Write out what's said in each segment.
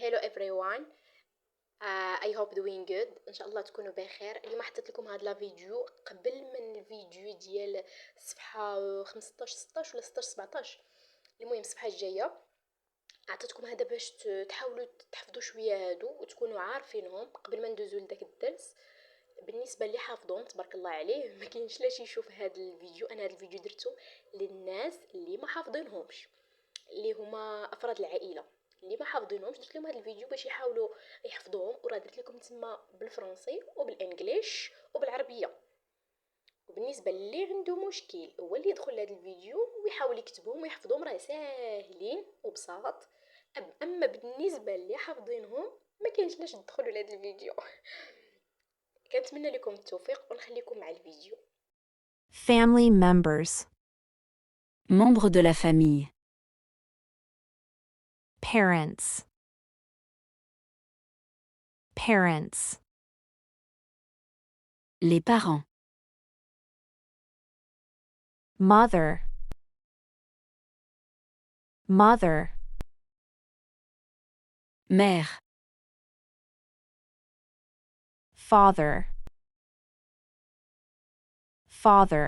Hello everyone. I hope doing good. ان شاء الله تكونوا بخير. اليوم حطيت لكم هذا الفيديو قبل من الفيديو ديال صفحه 15 16 ولا 16 17. المهم الصفحه الجايه عطيتكم هذا باش تحاولوا تحفظوا شويه هادو وتكونوا عارفينهم قبل ما ندوزو لداك الدرس. بالنسبه اللي حافظهم تبارك الله عليه ما كاينش لاش يشوف هذا الفيديو. انا هذا الفيديو درته للناس اللي ما حافظينهمش، اللي هما افراد العائله اللي ما حافظينهمش. درت لهم هذا الفيديو باش يحاولوا يحفظوهم، وراه درت لكم تما بالفرنسي وبالانجليش وبالعربيه. وبالنسبه اللي عنده مشكل هو اللي يدخل لهذا الفيديو ويحاول يكتبهم ويحفظهم، راه ساهلين وبساط. اما بالنسبه اللي حافظينهم ما كاينش لاش تدخلوا لهذا الفيديو. كنتمنى لكم التوفيق ونخليكم مع الفيديو. Family members. Membres de la famille. Parents. Parents. Les parents. Mother. Mother. Mère. Father. Father.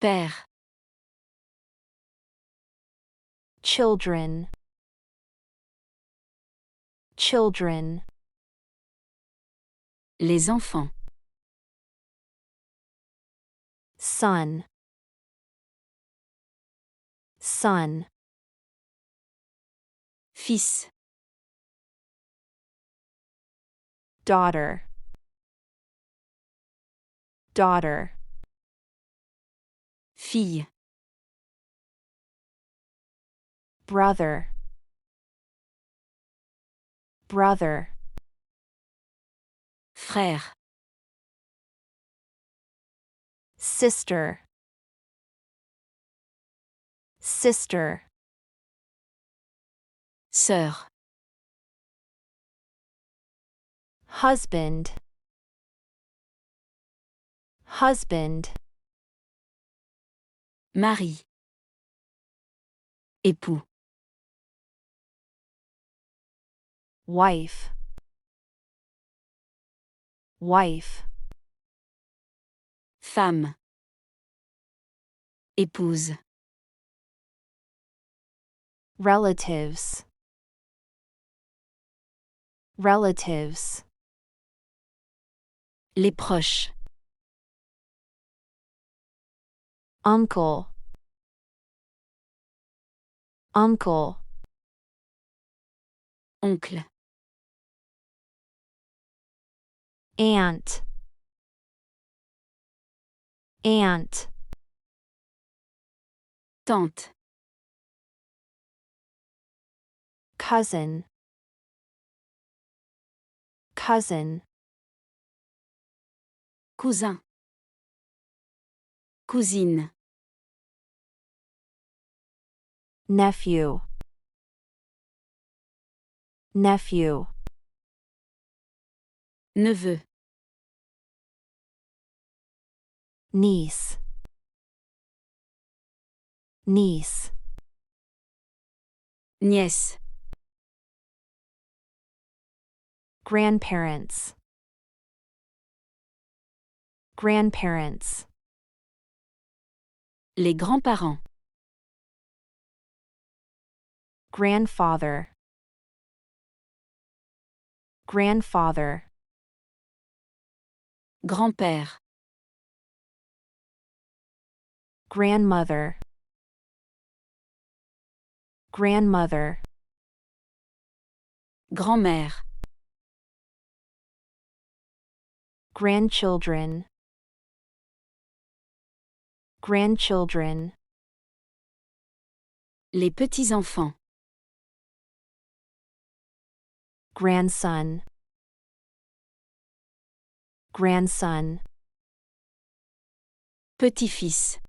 Père. Children. Children. Les enfants. Son. Son. Fils. Daughter. Daughter. Fille. Brother. Brother. Frère. Sister. Sister. Sœur. Husband. Husband. Mari. Époux. Wife. Wife. Femme. Épouse. Relatives. Relatives. Les proches. Uncle. Uncle. Oncle. Aunt. Aunt. Tante. Cousin. Cousin. Cousin. Cousine. Nephew. Nephew. Neveu. Niece. Niece. Nièce. Grandparents. Grandparents. Les grands-parents. Grandfather. Grandfather. Grand-père. Grandmother. Grandmother. Grand-mère. Grandchildren. Grandchildren. Les petits-enfants. Grandson. Grandson. Petit-fils.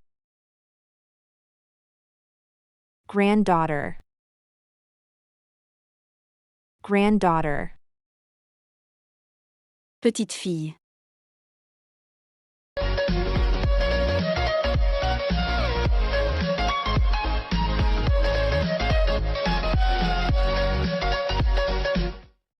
Granddaughter. Granddaughter. Petite-fille.